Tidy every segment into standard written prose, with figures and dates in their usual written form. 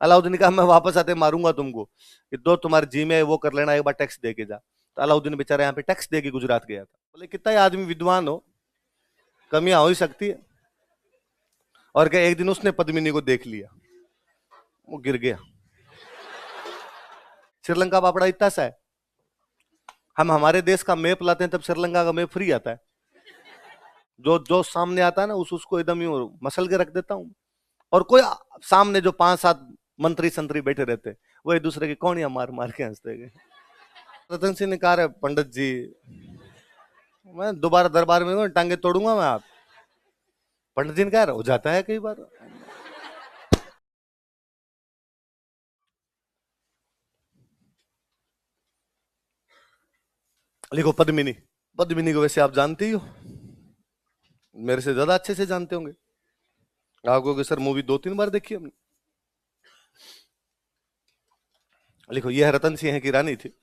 अलाउद्दीन ने कहा मैं वापस आते मारूंगा तुमको, कि दो तुम्हारे जी में वो कर लेना, एक बार टैक्स दे के जा। तो अलाउद्दीन बेचारा यहाँ पे टैक्स दे के गुजरात गया था। बोले कितना ही आदमी विद्वान हो, कमियां हो ही सकती है। और क्या, एक दिन उसने पद्मिनी को देख लिया, वो गिर गया। श्रीलंका पापड़ा इतना सा है, हम हमारे देश का मैप लाते हैं तब श्रीलंका का मैप फ्री आता है। जो जो सामने आता है ना उसको एकदम यूं मसल के रख देता हूं। और कोई सामने जो 5-7 मंत्री संतरी बैठे रहते, वो एक दूसरे की कौनियां मार मार के हंसते गए। रतन सिंह ने कहा, पंडित जी मैं दोबारा दरबार में टांगे तोड़ूंगा मैं आप। पंडित जी ने कहा हो जाता है कई बार। लिखो पद्मिनी। पद्मिनी को वैसे आप जानते ही हो, मेरे से ज्यादा अच्छे से जानते होंगे। आपको कि सर मूवी 2-3 बार देखी हमने। लिखो यह रतन सिंह की रानी थी,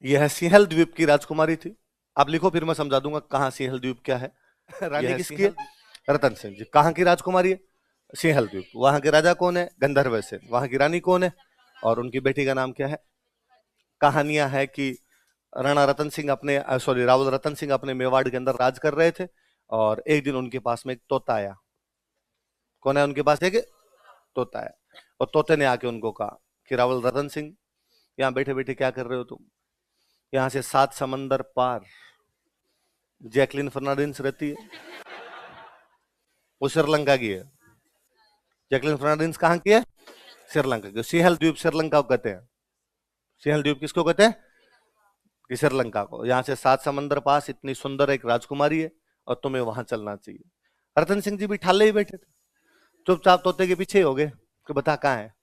यह सिंहल द्वीप की राजकुमारी थी। आप लिखो फिर मैं समझा दूंगा कहां सिंहल द्वीप क्या है। रानी किसकी है? रतन सिंह जी। कहां की राजकुमारी है? सिंहल द्वीप। वहां के राजा कौन है? गंधर्व सेन। वहां की रानी कौन है? और उनकी बेटी का नाम क्या है? कहानियां है कि राणा रतन सिंह अपने सॉरी रावल रतन सिंह अपने मेवाड़ के अंदर राज कर रहे थे, और एक दिन उनके पास में एक तोता आया। कौन है उनके पास? एक तोता है। और तोते ने आके उनको कहा कि रावल रतन सिंह, यहाँ बैठे बैठे क्या कर रहे हो तुम? यहाँ से 7 समंदर पार जैकलिन फर्नांडिस रहती है, वो श्रीलंका की है। जैकलिन फर्नांडिस कहाँ की है? श्रीलंका की। सिंहल द्वीप श्रीलंका को कहते हैं। सिंहल द्वीप किसको कहते हैं? कि श्रीलंका को। यहाँ से 7 समंदर पास इतनी सुंदर एक राजकुमारी है, और तुम्हें वहां चलना चाहिए। रतन सिंह जी भी ठाले ही बैठे थे, चुपचाप तोते के पीछे हो गए कि बता कहाँ है।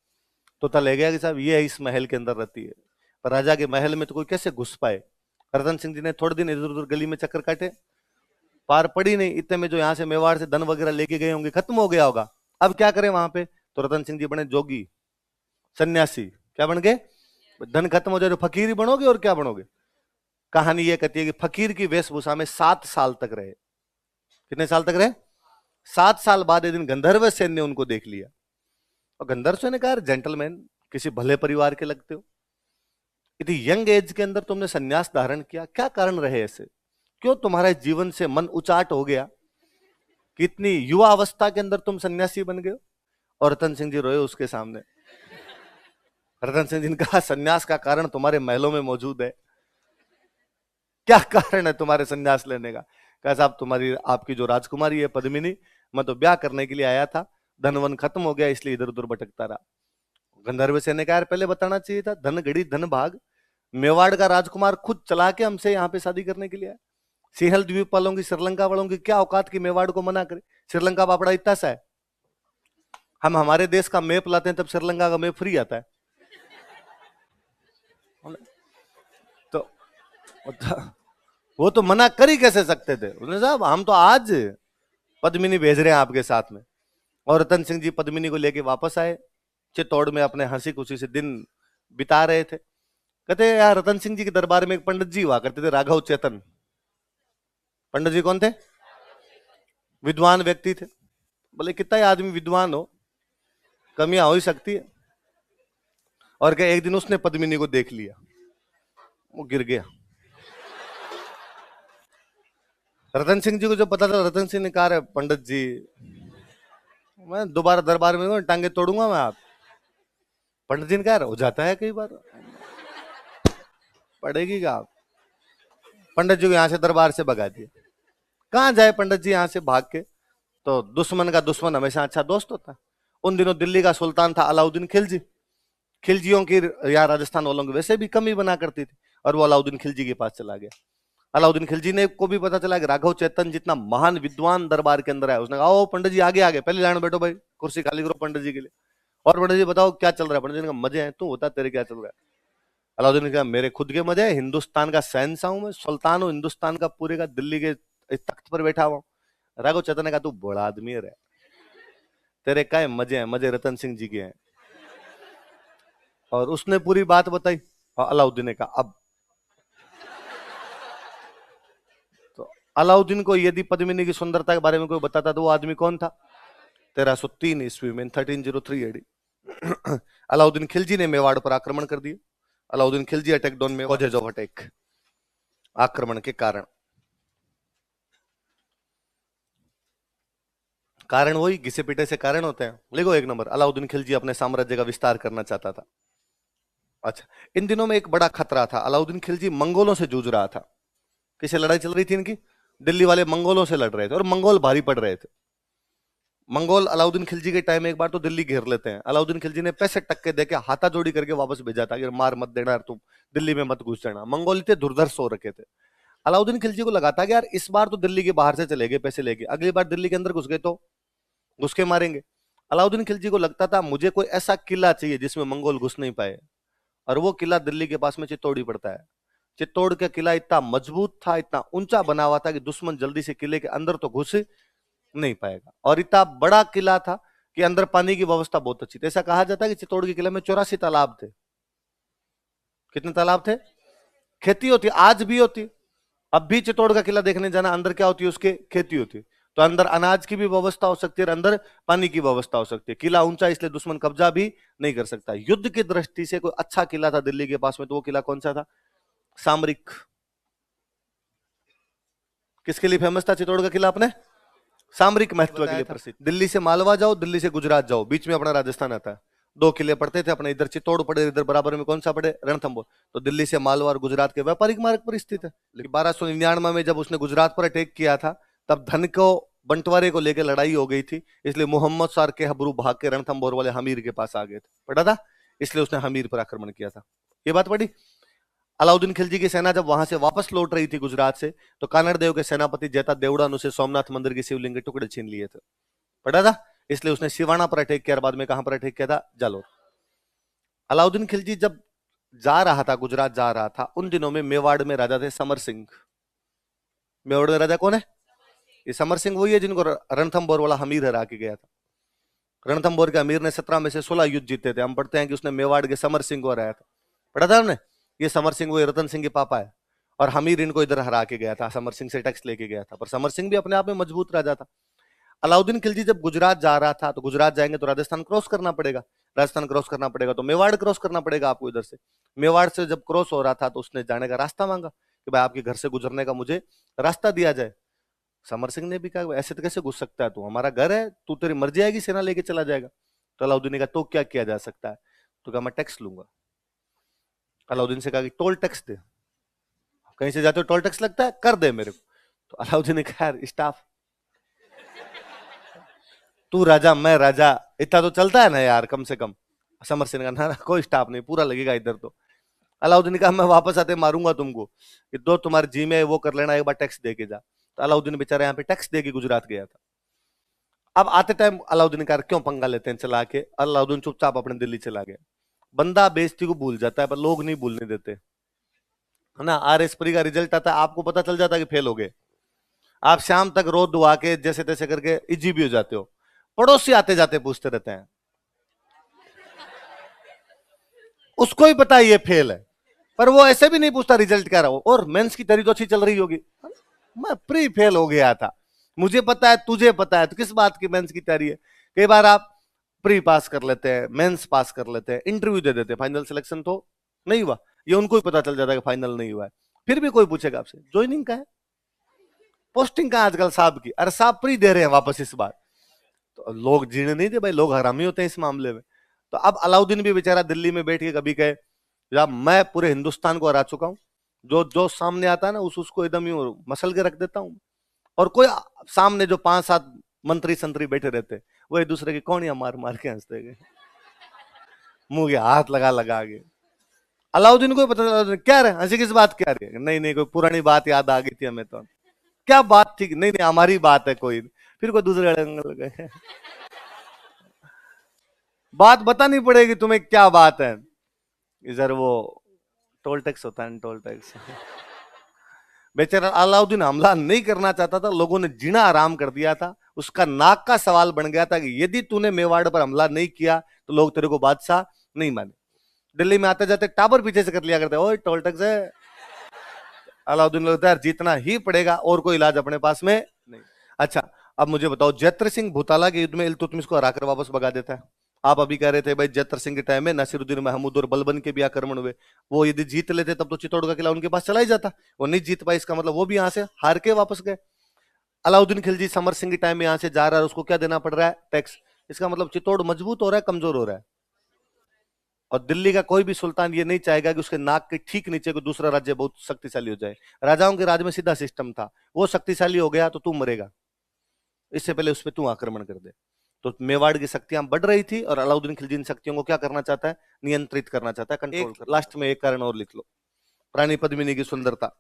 तोता ले गया कि साहब ये इस महल के अंदर रहती है। पर राजा के महल में तो कोई कैसे घुस पाए? रतन सिंह जी ने थोड़े दिन इधर उधर गली में चक्कर काटे, पार पड़ी नहीं। इतने में जो यहाँ से मेवाड़ से धन वगैरह लेके गए होंगे खत्म हो गया होगा। अब क्या करें वहां पे? तो रतन सिंह जी बने जोगी, सन्यासी। क्या बन गए? धन खत्म हो जाए तो फकीर ही बनोगे, और क्या बनोगे? कहानी ये कहती है कि फकीर की वेशभूषा में 7 साल तक रहे। कितने साल तक रहे? 7 साल बाद एक दिन गंधर्व सेन ने उनको देख लिया, और गंधर्व सेन ने कहा जेंटलमैन, किसी भले परिवार के लगते हो, इतनी यंग एज के अंदर तुमने सन्यास धारण किया, क्या कारण रहे ऐसे? क्यों तुम्हारे जीवन से मन उचाट हो गया कि इतनी युवा अवस्था के अंदर तुम सन्यासी बन गए? और रतन सिंह जी रोए उसके सामने। रतन सिंह जी ने कहा सन्यास का कारण तुम्हारे महलों में मौजूद है। क्या कारण है तुम्हारे सन्यास लेने का? कहा साहब तुम्हारी आपकी जो राजकुमारी है पद्मिनी, मैं तो ब्याह करने के लिए आया था, धन वन खत्म हो गया इसलिए इधर उधर भटकता रहा। गंधर्व सेन ने कहा पहले बताना चाहिए था, धन घड़ी धन भाग। मेवाड़ का राजकुमार खुद चला के हमसे यहाँ पे शादी करने के लिए आया। सिंहल द्वीप वालों की, श्रीलंका वालों की क्या औकात की मेवाड़ को मना करे? श्रीलंका पापड़ा इतना सा है, हम हमारे देश का मैप लाते हैं तब श्रीलंका का मैप फ्री आता है। तो वो तो मना कर ही कैसे सकते थे? उन्होंने साहब हम तो आज पद्मिनी भेज रहे हैं आपके साथ में। और रतन सिंह जी पद्मिनी को लेके वापस आए, चित्तौड़ में अपने हंसी खुशी से दिन बिता रहे थे। कहते यार रतन सिंह जी के दरबार में एक पंडित जी हुआ करते थे, राघव चेतन। पंडित जी कौन थे? विद्वान व्यक्ति थे। बोले कितना ही आदमी विद्वान हो, कमियां हो ही सकती है। और क्या, एक दिन उसने पद्मिनी को देख लिया, वो गिर गया। रतन सिंह जी को जब पता था, रतन सिंह ने कहा पंडित जी मैं दोबारा दरबार में टांगे तोड़ूंगा मैं आप। पंडित जी ने कहा हो जाता है कई बार, पड़ेगी का आप। पंडित जी को यहां से दरबार से भगा दिया। कहां जाए पंडित जी यहां से भाग के? तो दुश्मन का दुश्मन हमेशा अच्छा दोस्त होता है। उन दिनों दिल्ली का सुल्तान था अलाउद्दीन खिलजी। खिलजियों की या राजस्थान वालों की वैसे भी कमी बना करती थी, और वो अलाउद्दीन खिलजी के पास चला गया। अलाउद्दीन खिलजी ने को भी पता चला कि राघव चेतन जितना महान विद्वान दरबार के अंदर है। उसने कहा ओ पंडित जी आगे आगे, पहले लाइन में बैठो भाई, कुर्सी खाली करो पंडित जी के लिए। और पंडित जी बताओ क्या चल रहा है? पंडित जी ने कहा मजे हैं, तू बता तेरे क्या चल रहा है? अलाउद्दीन ने कहा मेरे खुद के मजे हैं, हिंदुस्तान का शहंशाह हूं मैं, सुल्तान हूं हिंदुस्तान का, पूरे का, दिल्ली के तख्त पर बैठा हुआ हूं। राघव चेतन ने कहा तू बड़ा आदमी है, तेरे क्या मजे हैं? मजे रतन सिंह जी के हैं। और उसने पूरी बात बताई। और अलाउद्दीन ने कहा अब। तो अलाउद्दीन को यदि पद्मिनी की सुंदरता के बारे में कोई बताता तो वो आदमी कौन था? 1303 ईस्वी में, 1303 एडी, अलाउद्दीन खिलजी ने मेवाड़ पर आक्रमण कर दिया। Alauddin Khilji attacked on Mewar, causes of attack, आक्रमण के कारण। कारण वही घिसे पीटे से कारण होते हैं। लिखो 1 नंबर, अलाउद्दीन खिलजी अपने साम्राज्य का विस्तार करना चाहता था। अच्छा, इन दिनों में एक बड़ा खतरा था। अलाउद्दीन खिलजी मंगोलों से जूझ रहा था। किससे लड़ाई चल रही थी इनकी? दिल्ली वाले मंगोलों से लड़ रहे थे और मंगोल भारी पड़ रहे थे। मंगोल अलाउद्दीन खिलजी के टाइम में एक बार तो दिल्ली घेर लेते हैं। अलाउद्दीन खिलजी ने पैसे टक्के देके हाथाजोड़ी करके वापस भेजा था कि मार मत देना, तुम दिल्ली में मत घुस जाना। मंगोल इतने दुर्धर्ष हो रखे थे। अलाउद्दीन खिलजी को लगा था कि यार इस बार तो दिल्ली के बाहर से चले गए पैसे लेके, अगली बार दिल्ली के अंदर घुस गए तो घुस के मारेंगे। अलाउद्दीन खिलजी को लगता था मुझे कोई ऐसा किला चाहिए जिसमें मंगोल घुस नहीं पाए, और वो किला दिल्ली के पास में चित्तौड़ पड़ता है। चित्तौड़ का किला इतना मजबूत था, इतना ऊंचा बना हुआ था कि दुश्मन जल्दी से किले के अंदर तो घुस नहीं पाएगा, और इतना बड़ा किला था कि अंदर पानी की व्यवस्था बहुत अच्छी थी। ऐसा कहा जाता है कि चित्तौड़ के किले में 84 तालाब थे। कितने तालाब थे? खेती होती, आज भी होती। अब भी चित्तौड़ का किला देखने जाना, अंदर क्या होती है उसके? खेती होती। तो अंदर अनाज की भी व्यवस्था हो सकती है और अंदर पानी की व्यवस्था हो सकती है। किला ऊंचा, इसलिए दुश्मन कब्जा भी नहीं कर सकता। युद्ध की दृष्टि से कोई अच्छा किला था दिल्ली के पास में, तो वो किला कौन सा था? सामरिक। किसके लिए फेमस था चित्तौड़ का किला? अपने सामरिक महत्व के लिए प्रसिद्ध। दिल्ली से मालवा जाओ, दिल्ली से गुजरात जाओ, बीच में अपना राजस्थान आता है। 2 किले पड़ते थे अपने, इधर चित्तौड़ पड़े, इधर बराबर में कौन सा पड़े? रणथंभौर। तो दिल्ली से मालवा और गुजरात के व्यापारिक मार्ग पर स्थित है। लेकिन 1299 में जब उसने गुजरात पर अटैक किया था, तब धन को बंटवारे को लेकर लड़ाई हो गई थी, इसलिए मोहम्मद सार के हबरू भाग के रणथंभौर वाले हमीर के पास आ गए थे। पढ़ा था? इसलिए उसने हमीर पर आक्रमण किया था। ये बात पढ़ी? अलाउद्दीन खिलजी की सेना जब वहां से वापस लौट रही थी गुजरात से, तो कानड़ देव के सेनापति जैता देवड़ा ने उसे सोमनाथ मंदिर के शिवलिंग के टुकड़े छीन लिए थे। पढ़ा था? इसलिए उसने सिवाना पर अटैक किया, बाद में कहां पर अटैक किया था? जालोर। अलाउद्दीन खिलजी जब जा रहा था, गुजरात जा रहा था, उन दिनों में मेवाड़ में राजा थे समर सिंह। मेवाड़ में राजा कौन है? ये समर सिंह वही है जिनको रणथंभौर वाला हमीर हरा के गया था। रणथंभौर के अमीर ने 17 में से 16 युद्ध जीते थे। हम पढ़ते हैं कि उसने मेवाड़ के समर सिंह को हराया था। पढ़ा था हमने? ये समर सिंह वो रतन सिंह के पापा है, और हमीर इनको इधर हरा के गया था, समर सिंह से टैक्स लेके गया था। पर समर सिंह भी अपने आप में मजबूत राजा था। अलाउद्दीन खिलजी जब गुजरात जा रहा था, तो गुजरात जाएंगे तो राजस्थान क्रॉस करना पड़ेगा, राजस्थान क्रॉस करना पड़ेगा तो मेवाड़ क्रॉस करना पड़ेगा आपको इधर से। मेवाड़ से जब क्रॉस हो रहा था तो उसने जाने का रास्ता मांगा कि भाई आपके घर से गुजरने का मुझे रास्ता दिया जाए। समर सिंह ने भी कहा ऐसे तो कैसे घुस सकता है, तू हमारा घर है, तू तेरी मर्जी आएगी सेना लेके चला जाएगा। तो अलाउद्दीन ने कहा तो क्या किया जा सकता है? तो कहा मैं टैक्स लूंगा। अलाउद्दीन से कहा कि टोल टैक्स दे, कहीं से जाते हो टोल टैक्स लगता है, कर दे मेरे को। तो अलाउद्दीन ने कहा यार स्टाफ, तू राजा मैं राजा, इतना तो चलता है ना यार कम से कम। समर सिंह ने कहा ना कोई स्टाफ नहीं, पूरा लगेगा इधर तो। अलाउद्दीन ने कहा मैं वापस आते मारूंगा तुमको, कि दो तुम्हारे जी में वो कर लेना, एक बार टैक्स दे के जा। तो अलाउद्दीन बेचारा यहाँ पे टैक्स दे के गुजरात गया था। अब आते टाइम अलाउद्दीन का क्यों पंगा लेते हैं चला के, अलाउद्दीन चुपचाप अपने दिल्ली चला गया। बंदा बेइज्जती को भूल जाता है, पर लोग नहीं भूलने देते, है ना। RS-प्री का रिजल्ट आता है, आपको पता चल जाता है कि फेल हो गए, आप शाम तक रो दुआ के जैसे तैसे करके इजी भी हो जाते हो। पड़ोसी आते जाते पूछते रहते हैं, उसको ही पता है ये फेल है, पर वो ऐसे भी नहीं पूछता रिजल्ट क्या रहा हो, और मेंस की तैयारी तो अच्छी चल रही होगी। मैं प्री फेल हो गया था, मुझे पता है तुझे पता है, तो किस बात की मेंस की तैयारी है। कई बार आप प्री पास कर लेते हैं, मेंस पास कर लेते हैं, इंटरव्यू दे देते हैं, फाइनल सिलेक्शन तो नहीं हुआ, ये उनको ही पता चल जाता है कि फाइनल नहीं हुआ है। फिर भी कोई पूछेगा आपसे ज्वाइनिंग का है, पोस्टिंग का आजकल साहब की, अरे साहब प्री दे रहे हैं वापस इस बार। तो लोग जीने नहीं थे भाई, लोग हरामी होते हैं इस मामले में। तो अब अलाउद्दीन भी बेचारा दिल्ली में बैठ के कभी कहे जब मैं पूरे हिंदुस्तान को हरा चुका हूं, जो जो सामने आता है ना उसको एकदम यूं मसल के रख देता हूं। और कोई सामने जो 5-7 मंत्री संतरी बैठे रहते, वो एक दूसरे की कौनिया मार मार के हंसते गए, मुंह के हाथ लगा लगा के। अलाउद्दीन को पता चला क्या रहे हंसी किस बात क्या रही, नहीं नहीं कोई पुरानी बात याद आ गई थी हमें, तो क्या बात थी, नहीं नहीं हमारी बात है कोई, फिर कोई दूसरे एंगल गए, बात बतानी पड़ेगी तुम्हें क्या बात है। इधर वो टोल टैक्स होता है, टोल टैक्स। बेचारा अलाउद्दीन हमला नहीं करना चाहता था, लोगों ने जीना आराम कर दिया था, उसका नाक का सवाल बन गया था कि यदि तूने मेवाड़ पर हमला नहीं किया तो लोग तेरे को बादशाह नहीं माने। दिल्ली में आते जाते टाबर पीछे से कर लिया करते, ओए टोल टैक्स है। अलाउद्दीन लगता है जीतना ही पड़ेगा, और कोई इलाज अपने पास में नहीं। अच्छा, अब मुझे बताओ, जैत्र सिंह भूताला के युद्ध में इल्तुतमिश को हराकर वापस भगा देता है। आप अभी कह रहे थे भाई जैत्र सिंह के टाइम में नासिरुद्दीन महमूद और बलबन के भी आक्रमण हुए, वो यदि जीत लेते तब तो चित्तौड़ का किला उनके पास चला ही जाता, वो नहीं जीत पाए, इसका मतलब वो भी यहाँ से हार के वापस गए। अलाउद्दीन खिलजी समर सिंह के टाइम में यहाँ से जा रहा है, उसको क्या देना पड़ रहा है? टैक्स। इसका मतलब चित्तौड़ मजबूत हो रहा है, कमजोर हो रहा है। और दिल्ली का कोई भी सुल्तान ये नहीं चाहेगा कि उसके नाक के ठीक नीचे कोई दूसरा राज्य बहुत शक्तिशाली हो जाए। राजाओं के राज में सीधा सिस्टम था, वो शक्तिशाली हो गया तो तू मरेगा, इससे पहले उस पर तू आक्रमण कर दे। तो मेवाड़ की शक्तियां बढ़ रही थी और अलाउद्दीन खिलजी इन शक्तियों को क्या करना चाहता है? नियंत्रित करना चाहता है, कंट्रोल करना। लास्ट में एक कारण और लिख लो, रानी पद्मिनी की सुंदरता,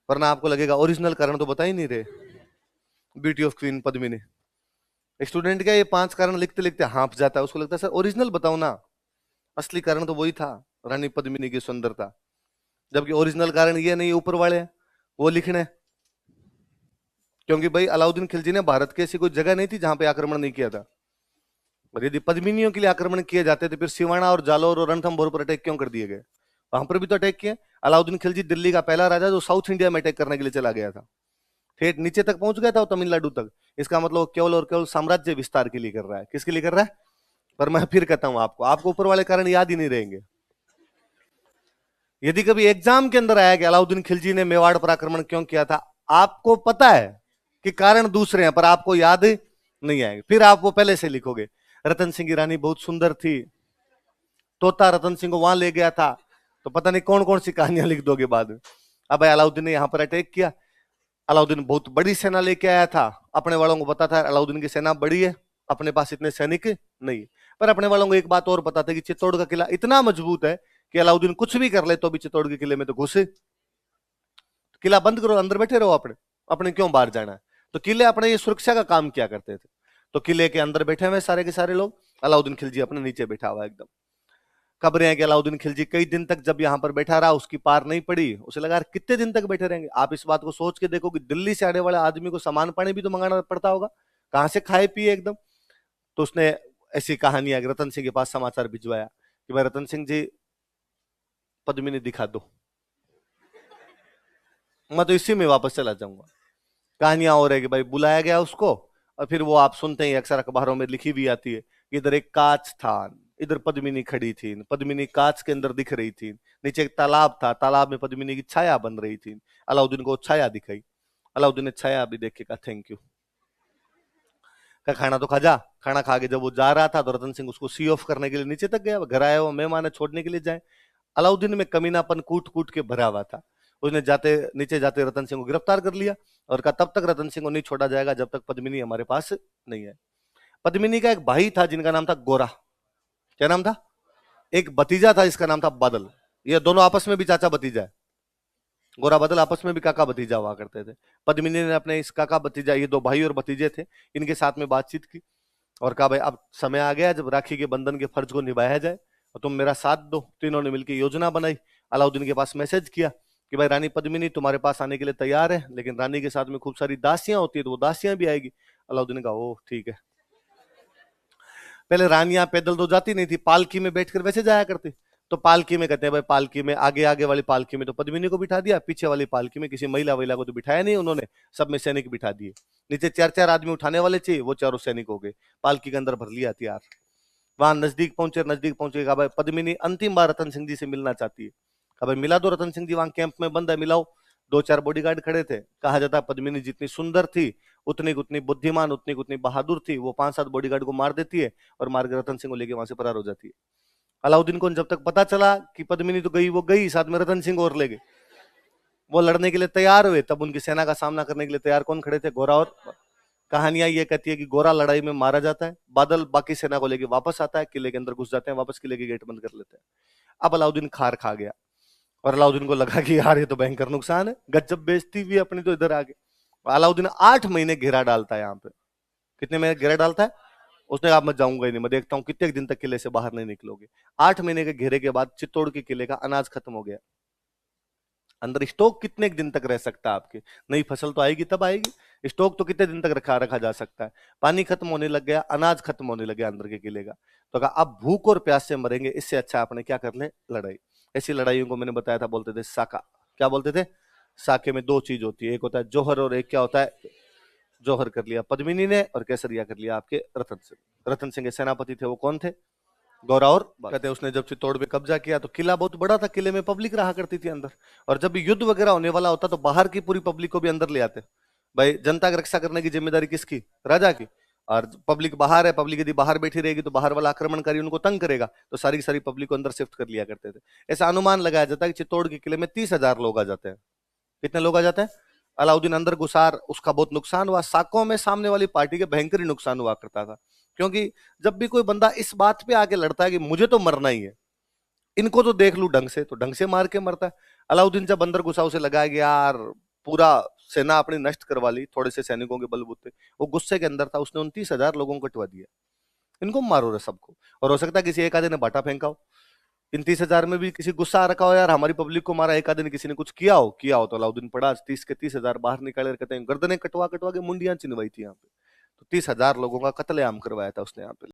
वरना आपको लगेगा ओरिजिनल कारण तो बता ही नहीं रहे। Beauty of queen Padmini. Student क्या ये 5 कारण लिखते लिखते हाँफ जाता है, उसको लगता है सर ओरिजिनल बताओ ना, असली कारण तो वही था, रानी पद्मिनी की सुंदरता। जबकि ओरिजिनल कारण ये नहीं, ऊपर वाले वो लिखने। क्योंकि भाई अलाउद्दीन खिलजी ने भारत की ऐसी कोई जगह नहीं थी जहां पे आक्रमण नहीं किया था। और यदि पद्मिनियों के लिए आक्रमण किए जाते तो फिर सिवाना और जालोर और रणथंभौर पर अटैक क्यों कर दिए गए? वहां पर भी तो अटैक किए। अलाउद्दीन खिलजी दिल्ली का पहला राजा जो साउथ इंडिया में अटैक करने के लिए चला गया था, ठेठ नीचे तक पहुंच गया था, तमिलनाडु तक। इसका मतलब केवल और केवल साम्राज्य विस्तार के लिए कर रहा है। किसके लिए कर रहा है? पर मैं फिर कहता हूं आपको ऊपर वाले कारण याद ही नहीं रहेंगे। यदि कभी एग्जाम के अंदर आया कि अलाउद्दीन खिलजी ने मेवाड़ पर आक्रमण क्यों किया था, आपको पता है कि कारण दूसरे हैं पर आपको याद नहीं आएंगे, फिर आप वो पहले से लिखोगे। रतन सिंह की रानी बहुत सुंदर थी, तोता रतन सिंह को वहां ले गया था, तो पता नहीं कौन कौन सी कहानियां लिख दोगे बाद में। अब अलाउद्दीन ने यहां पर अटैक किया, अलाउद्दीन बहुत बड़ी सेना लेके आया था, अपने वालों को पता था अलाउद्दीन की सेना बड़ी है, अपने पास इतने सैनिक नहीं। पर अपने वालों को एक बात और पता था कि चित्तौड़ का किला इतना मजबूत है कि अलाउद्दीन कुछ भी कर ले तो भी चित्तौड़ के किले में तो घुसे। किला बंद करो, अंदर बैठे रहो, अपने अपने क्यों बाहर जाना है? तो किले अपने ये सुरक्षा का काम किया करते थे। तो किले के अंदर बैठे हुए सारे के सारे लोग, अलाउद्दीन खिलजी अपने नीचे बैठा हुआ एकदम। खबरें हैं कि अलाउद्दीन खिलजी कई दिन तक जब यहां पर बैठा रहा, उसकी पार नहीं पड़ी, उसे लगा यार कितने दिन तक बैठे रहेंगे। आप इस बात को सोच के देखो कि दिल्ली से आने वाले आदमी को सामान पानी भी तो मंगाना पड़ता होगा, कहां से खाए पिए एकदम। तो उसने ऐसी कहानियां रतन सिंह के पास समाचार भिजवाया कि भाई रतन सिंह जी पद्मिनी दिखा दो, मैं तो इसी में वापस चला जाऊंगा। कहानियां और है कि भाई बुलाया गया उसको, और फिर वो आप सुनते हैं अक्सर अखबारों में लिखी भी आती है कि इधर एक कांच था, इधर पद्मिनी खड़ी थी, पद्मिनी कांच के अंदर दिख रही थी, नीचे एक तालाब था, तालाब में पद्मिनी की छाया बन रही थी, अलाउद्दीन को छाया दिखाई, अलाउद्दीन ने छाया भी देख के कहा थैंक यू, का खाना तो खा जा। खाना खा के जब वो जा रहा था तो रतन सिंह उसको सी ऑफ करने के लिए नीचे तक गया, घर आया हुआ मेहमान है, छोड़ने के लिए जाए। अलाउद्दीन में कमीनापन कूट कूट के भरा हुआ था, उसने जाते नीचे जाते रतन सिंह को गिरफ्तार कर लिया और कहा तब तक रतन सिंह को नहीं छोड़ा जाएगा जब तक पद्मिनी हमारे पास नहीं है। पद्मिनी का एक भाई था जिनका नाम था गोरा। क्या नाम था? एक भतीजा था जिसका नाम था बादल। ये दोनों आपस में भी चाचा भतीजा है, गोरा बादल आपस में भी काका भतीजा हुआ करते थे। पद्मिनी ने अपने इस काका भतीजा, ये दो भाई और भतीजे थे, इनके साथ में बातचीत की और कहा भाई अब समय आ गया जब राखी के बंधन के फर्ज को निभाया जाए और तुम मेरा साथ दो। तीनों ने मिलकर योजना बनाई, अलाउद्दीन के पास मैसेज किया कि भाई रानी पद्मिनी तुम्हारे पास आने के लिए तैयार है, लेकिन रानी के साथ में खूब सारी दासियां होती है तो वो दासियां भी आएगी। अलाउद्दीन ने कहा ओह ठीक है। पहले रानियां पैदल तो जाती नहीं थी, पालकी में बैठकर वैसे जाया करती। तो पालकी में कहते हैं भाई, पालकी में आगे आगे वाली पालकी में तो पद्मिनी को बिठा दिया, पीछे वाली पालकी में किसी महिला वहिला को तो बिठाया नहीं उन्होंने, सब में सैनिक बिठा दिए। नीचे 4-4 आदमी उठाने वाले चाहिए, वो चारों सैनिक हो गए, पालकी के अंदर भर लिया हथियार। वहां नजदीक पहुंचे, कहा भाई पद्मिनी अंतिम बार रतन सिंह जी से मिलना चाहती है। कहा भाई मिला दो, रतन सिंह जी वहां कैंप में बंद है, मिलाओ। 2-4 बॉडीगार्ड खड़े थे। कहा जाता है पद्मिनी जितनी सुंदर थी उतनी उतनी बुद्धिमान, उतनी उतनी बहादुर थी, वो 5-7 बॉडीगार्ड को मार देती है और मार के रतन सिंह को लेके वहां से फरार हो जाती है। अलाउद्दीन को जब तक पता चला कि पद्मिनी तो गई, वो गई, साथ में रतन सिंह और ले गए। वो लड़ने के लिए तैयार हुए, तब उनकी सेना का सामना करने के लिए तैयार कौन खड़े थे? गोरा। और कहानियां ये कहती है कि गोरा लड़ाई में मारा जाता है, बादल बाकी सेना को लेके वापस आता है, किले के अंदर घुस जाते हैं, वापस किले के गेट बंद कर लेते हैं। अब अलाउद्दीन खार खा गया और अलाउद्दीन को लगा कि यार ये तो भयंकर नुकसान है, गजब बेइज्जती भी अपनी तो इधर आ गई। अलाउद्दीन 8 महीने घेरा डालता है यहाँ पे। कितने महीने घेरा डालता है? उसने कहा मैं जाऊंगा ही नहीं, मैं देखता हूँ कितने दिन तक किले से बाहर नहीं निकलोगे। 8 महीने के घेरे के बाद चित्तौड़ के किले का अनाज खत्म हो गया। अंदर स्टॉक कितने दिन तक रह सकता है आपके? नई फसल तो आएगी तब आएगी, स्टॉक तो कितने दिन तक रखा रखा जा सकता है? पानी खत्म होने लग गया, अनाज खत्म होने लग गया अंदर के किले का। तो कहा अब भूख और प्यास से मरेंगे, इससे अच्छा आपने क्या कर ले, लड़ाई। ऐसी लड़ाइयों को मैंने बताया था, बोलते थे साका। क्या बोलते थे? साके में 2 चीज होती है, एक होता है जोहर और एक क्या होता है? जौहर कर लिया पद्मिनी ने और केसरिया कर लिया आपके रतन सिंह। रतन सिंह के सेनापति थे वो कौन थे? गौरा और कहते हैं उसने जब चित्तौड़ पे कब्जा किया तो किला बहुत बड़ा था, किले में पब्लिक रहा करती थी अंदर, और जब भी युद्ध वगैरह होने वाला होता तो बाहर की पूरी पब्लिक को भी अंदर ले आते। भाई जनता की रक्षा करने की जिम्मेदारी किसकी? राजा की। और पब्लिक बाहर है, पब्लिक यदि बाहर बैठी रहेगी तो बाहर वाला आक्रमणकारी उनको तंग करेगा, तो सारी की सारी पब्लिक को अंदर शिफ्ट कर लिया करते थे। ऐसा अनुमान लगाया जाता है कि चित्तौड़ के किले में 30,000 लोग आ जाते हैं। कितने लोग आ जाते हैं? अलाउद्दीन अंदर घुसार, उसका बहुत नुकसान हुआ, साकों में सामने वाली पार्टी के भयंकर ही नुकसान हुआ करता था, क्योंकि जब भी कोई बंदा इस बात पे आके लड़ता है कि मुझे तो मरना ही है, इनको तो देख लू ढंग से, तो ढंग से मार के मरता है। अलाउद्दीन जब अंदर घुसा, उसे लगाया गया यार पूरा सेना अपनी नष्ट करवा ली थोड़े से सैनिकों के बलबूते, वो गुस्से के अंदर था, उसने 29,000 लोगों को कटवा दिया। इनको मारो रे सबको, और हो सकता है किसी एक आधे ने बाटा फेंका हो, इन 30,000 में भी किसी गुस्सा आ रखा हो यार हमारी पब्लिक को मारा, एक आधे ने किसी ने कुछ किया हो तो अलाउद्दीन पड़ा 30 के 30,000 बाहर निकाले, कहते हैं गर्दनें कटवा कटवा के मुंडियां चिनवाई थी यहाँ पे। तो 30,000 लोगों का कत्लेआम करवाया था उसने यहाँ पे।